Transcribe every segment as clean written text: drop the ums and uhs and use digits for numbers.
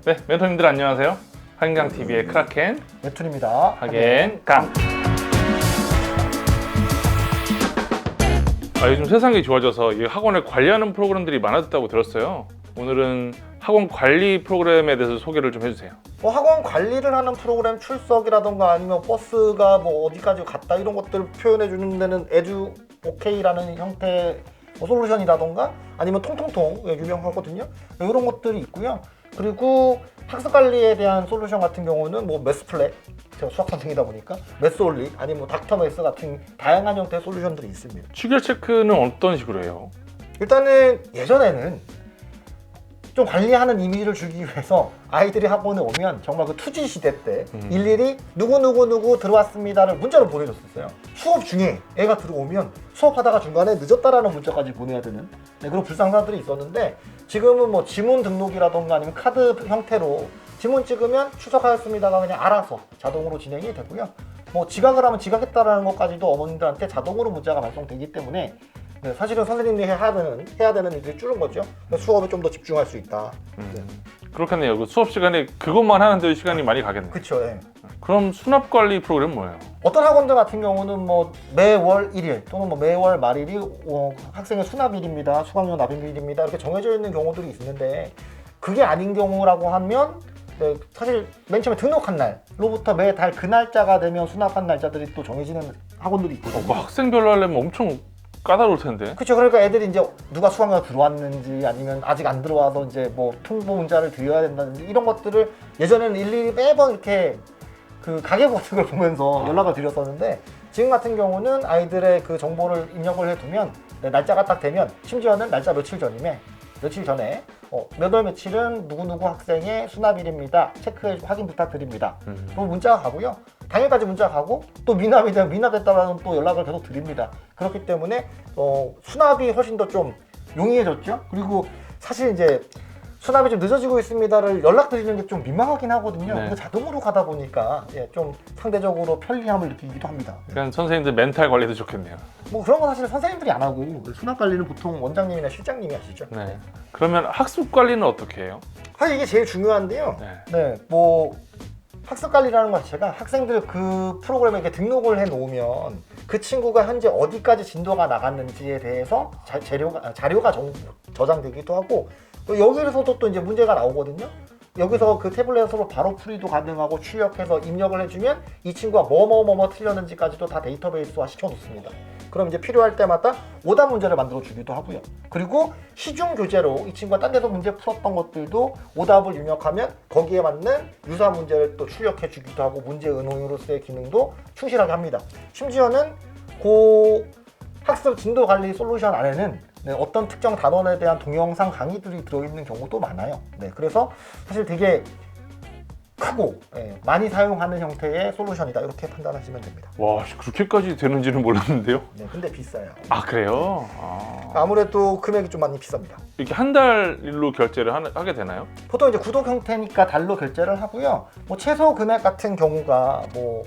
네, 멘토님들 안녕하세요. 학인강TV의 크라켄 웹툰입니다. 학인강. 요즘 세상이 좋아져서 이 학원을 관리하는 프로그램들이 많아졌다고 들었어요. 오늘은 학원 관리 프로그램에 대해서 소개를 좀 해주세요. 학원 관리를 하는 프로그램 출석이라던가 아니면 버스가 뭐 어디까지 갔다 이런 것들을 표현해 주는 데는 에듀 오케이라는 형태의 솔루션이라던가 아니면 통통통 유명하거든요. 이런 것들이 있고요. 그리고 학습 관리에 대한 솔루션 같은 경우는 뭐 매스플랫, 제가 수학 선생이다 보니까 매스올릭 아니면 뭐 닥터매스 같은 다양한 형태의 솔루션들이 있습니다. 추결 체크는 어떤 식으로 해요? 일단은 예전에는 좀 관리하는 이미지를 주기 위해서 아이들이 학원에 오면 정말 그 투지 시대 때 일일이 누구 들어왔습니다를 문자로 보내줬었어요. 수업 중에 애가 들어오면 수업하다가 중간에 늦었다라는 문자까지 보내야 되는 그런 불상사들이 있었는데, 지금은 뭐 지문 등록이라던가 아니면 카드 형태로 지문 찍으면 추석하였습니다가 그냥 알아서 자동으로 진행이 되고요. 뭐 지각을 하면 지각했다라는 것까지도 어머님들한테 자동으로 문자가 발송되기 때문에 사실은 선생님이 해야 되는 일들이 줄은 거죠. 수업에 좀 더 집중할 수 있다. 그렇겠네요. 그 수업 시간에 그것만 하는데 시간이 많이 가겠네요. 그렇죠. 예. 그럼 수납 관리 프로그램 뭐예요? 어떤 학원들 같은 경우는 뭐 매월 1일 또는 뭐 매월 말일이 학생의 수납일입니다, 수강료 납입일입니다 이렇게 정해져 있는 경우들이 있는데, 그게 아닌 경우라고 하면 사실 맨 처음에 등록한 날로부터 매달 그 날짜가 되면 수납한 날짜들이 또 정해지는 학원들이 있거든요. 학생별로 하려면 엄청 까다로울 텐데. 그렇죠. 그러니까 애들이 이제 누가 수강료가 들어왔는지 아니면 아직 안 들어와서 이제 뭐 통보 문자를 드려야 된다든지 이런 것들을 예전에는 일일이 매번 이렇게 그 가계 같은 걸 보면서 연락을 드렸었는데, 지금 같은 경우는 아이들의 그 정보를 입력을 해두면 날짜가 딱 되면, 심지어는 날짜 며칠 전에 몇 월 며칠은 누구누구 학생의 수납일입니다, 체크해 확인 부탁드립니다. 그럼 문자가 가고요. 당일까지 문자가 가고 또 미납이 되면 미납됐다라는 또 연락을 계속 드립니다. 그렇기 때문에 수납이 훨씬 더 좀 용이해졌죠. 그리고 사실 이제 수납이 좀 늦어지고 있습니다를 연락드리는 게 좀 민망하긴 하거든요. 네. 근데 자동으로 가다 보니까 좀 상대적으로 편리함을 느끼기도 합니다. 그러니까 선생님들 멘탈 관리도 좋겠네요. 뭐 그런 건 사실 선생님들이 안 하고 수납 관리는 보통 원장님이나 실장님이 하시죠. 네. 그러면 학습 관리는 어떻게 해요? 사실 이게 제일 중요한데요. 뭐 학습 관리라는 것 자체가 학생들 그 프로그램에 이렇게 등록을 해 놓으면 그 친구가 현재 어디까지 진도가 나갔는지에 대해서 자료가 저장되기도 하고, 또 여기에서도 또 이제 문제가 나오거든요. 여기서 그 태블릿으로 바로 풀이도 가능하고 출력해서 입력을 해주면 이 친구가 뭐뭐 틀렸는지까지도 다 데이터베이스화 시켜놓습니다. 그럼 이제 필요할 때마다 오답 문제를 만들어 주기도 하고요. 그리고 시중 교재로 이 친구가 딴 데서 문제 풀었던 것들도 오답을 입력하면 거기에 맞는 유사 문제를 또 출력해 주기도 하고, 문제 응용으로서의 기능도 충실하게 합니다. 심지어는 그 학습 진도 관리 솔루션 안에는 어떤 특정 단원에 대한 동영상 강의들이 들어있는 경우도 많아요. 그래서 사실 되게 크고 많이 사용하는 형태의 솔루션이다, 이렇게 판단하시면 됩니다. 와, 그렇게까지 되는지는 몰랐는데요. 근데 비싸요. 아, 그래요? 아무래도 금액이 좀 많이 비쌉니다. 이렇게 한 달로 결제를 하게 되나요? 보통 이제 구독 형태니까 달로 결제를 하고요. 뭐 최소 금액 같은 경우가 뭐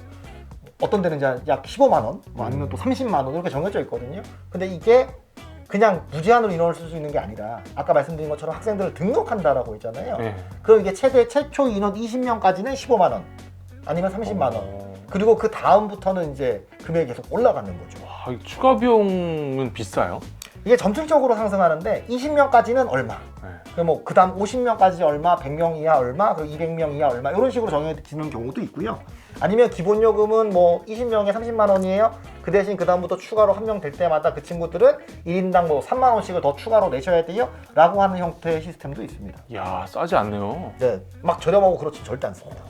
어떤 데는 이제 약 15만 원, 뭐 아니면 또 30만 원 이렇게 정해져 있거든요. 근데 이게 그냥 무제한으로 인원을 쓸 수 있는 게 아니라 아까 말씀드린 것처럼 학생들을 등록한다라고 했잖아요. 그럼 이게 최초 인원 20명까지는 15만 원 아니면 30만 원. 그리고 그 다음부터는 이제 금액이 계속 올라가는 거죠. 와, 추가 비용은 비싸요? 이게 점층적으로 상승하는데 20명까지는 얼마, 뭐 그 다음 50명까지 얼마, 100명 이하 얼마, 그리고 200명 이하 얼마 이런 식으로 정해지는 경우도 있고요. 아니면 기본 요금은 뭐 20명에 30만 원이에요. 그 대신 그 다음부터 추가로 한 명 될 때마다 그 친구들은 1인당 뭐 3만 원씩을 더 추가로 내셔야 돼요 라고 하는 형태의 시스템도 있습니다. 이야, 싸지 않네요. 막 저렴하고 그렇지 절대 않습니다.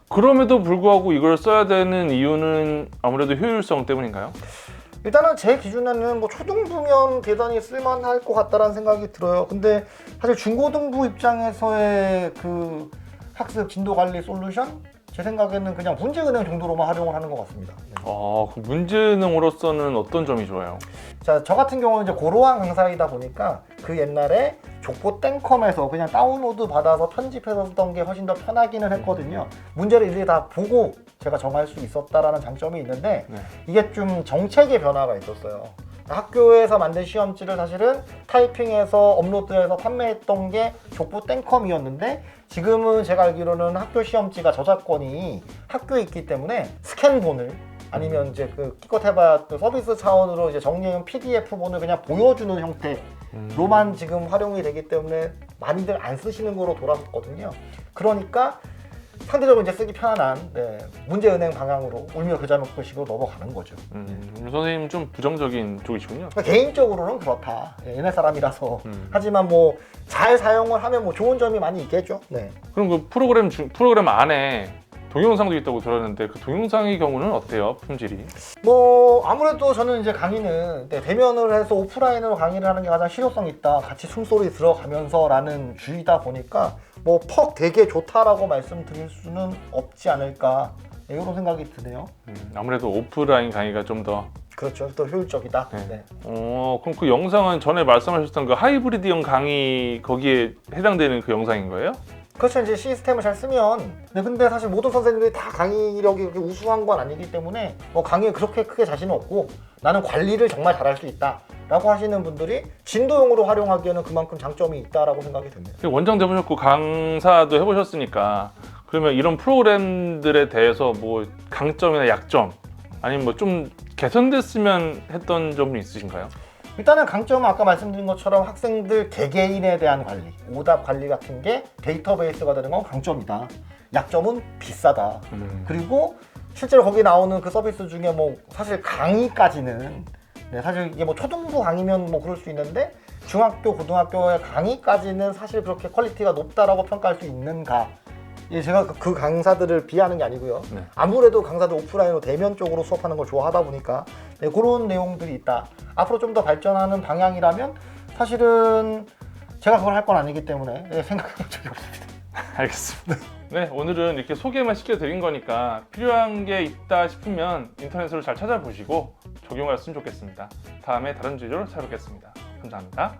그럼에도 불구하고 이걸 써야 되는 이유는 아무래도 효율성 때문인가요? 일단은 제 기준에는 뭐 초등부면 대단히 쓸만할 것 같다라는 생각이 들어요. 근데 사실 중고등부 입장에서의 그 학습 진도 관리 솔루션? 제 생각에는 그냥 문제은행 정도로만 활용을 하는 것 같습니다. 그 문제은행으로서는 어떤 점이 좋아요? 자, 저 같은 경우는 이제 고로한 강사이다 보니까 그 옛날에 족보 땡컴에서 그냥 다운로드 받아서 편집해서 쓰던 게 훨씬 더 편하기는 했거든요. 문제를 일일이 다 보고 제가 정할 수 있었다라는 장점이 있는데 이게 좀 정책의 변화가 있었어요. 학교에서 만든 시험지를 사실은 타이핑해서 업로드해서 판매했던 게 족보 땡컴이었는데 지금은 제가 알기로는 학교 시험지가 저작권이 학교에 있기 때문에 스캔본을 아니면 이제 그 기껏 해봐 그 서비스 차원으로 이제 정리해온 PDF본을 그냥 보여주는 형태로만 지금 활용이 되기 때문에 많이들 안 쓰시는 거로 돌아섰거든요. 그러니까 상대적으로 이제 쓰기 편안한 문제은행 방향으로 울며 겨자 먹고 식으로 넘어가는 거죠. 선생님 좀 부정적인 쪽이시군요. 그러니까 개인적으로는 그렇다. 옛날 사람이라서. 하지만 뭐 잘 사용을 하면 뭐 좋은 점이 많이 있겠죠. 네. 그럼 그 프로그램 안에 동영상도 있다고 들었는데 그 동영상의 경우는 어때요? 품질이? 뭐 아무래도 저는 이제 강의는 대면을 해서 오프라인으로 강의를 하는 게 가장 실효성 있다. 같이 숨소리 들어가면서라는 주의다 보니까 뭐 퍽 되게 좋다라고 말씀드릴 수는 없지 않을까 이런 생각이 드네요. 아무래도 오프라인 강의가 좀 더 그렇죠. 또 효율적이다. 네. 네. 그럼 그 영상은 전에 말씀하셨던 그 하이브리드형 강의 거기에 해당되는 그 영상인 거예요? 그렇죠. 이제 시스템을 잘 쓰면. 근데 사실 모든 선생님들이 다 강의력이 그렇게 우수한 건 아니기 때문에 뭐 강의에 그렇게 크게 자신은 없고 나는 관리를 정말 잘할 수 있다 라고 하시는 분들이 진도용으로 활용하기에는 그만큼 장점이 있다라고 생각이 듭니다. 원장도 해보셨고 강사도 해보셨으니까 그러면 이런 프로그램들에 대해서 뭐 강점이나 약점 아니면 뭐 좀 개선됐으면 했던 점이 있으신가요? 일단은 강점은 아까 말씀드린 것처럼 학생들 개개인에 대한 관리, 오답 관리 같은 게 데이터베이스가 되는 건 강점이다. 약점은 비싸다. 그리고 실제로 거기 나오는 그 서비스 중에 뭐 사실 강의까지는 사실 이게 뭐 초등부 강의면 뭐 그럴 수 있는데 중학교, 고등학교의 강의까지는 사실 그렇게 퀄리티가 높다라고 평가할 수 있는가? 제가 그 강사들을 비하는 게 아니고요. 네. 아무래도 강사들 오프라인으로 대면 쪽으로 수업하는 걸 좋아하다 보니까 그런 내용들이 있다. 앞으로 좀 더 발전하는 방향이라면 사실은 제가 그걸 할 건 아니기 때문에 생각해 본 적이 없습니다. 알겠습니다. 네, 오늘은 이렇게 소개만 시켜드린 거니까 필요한 게 있다 싶으면 인터넷으로 잘 찾아보시고 적용하셨으면 좋겠습니다. 다음에 다른 주제로 찾아뵙겠습니다. 감사합니다.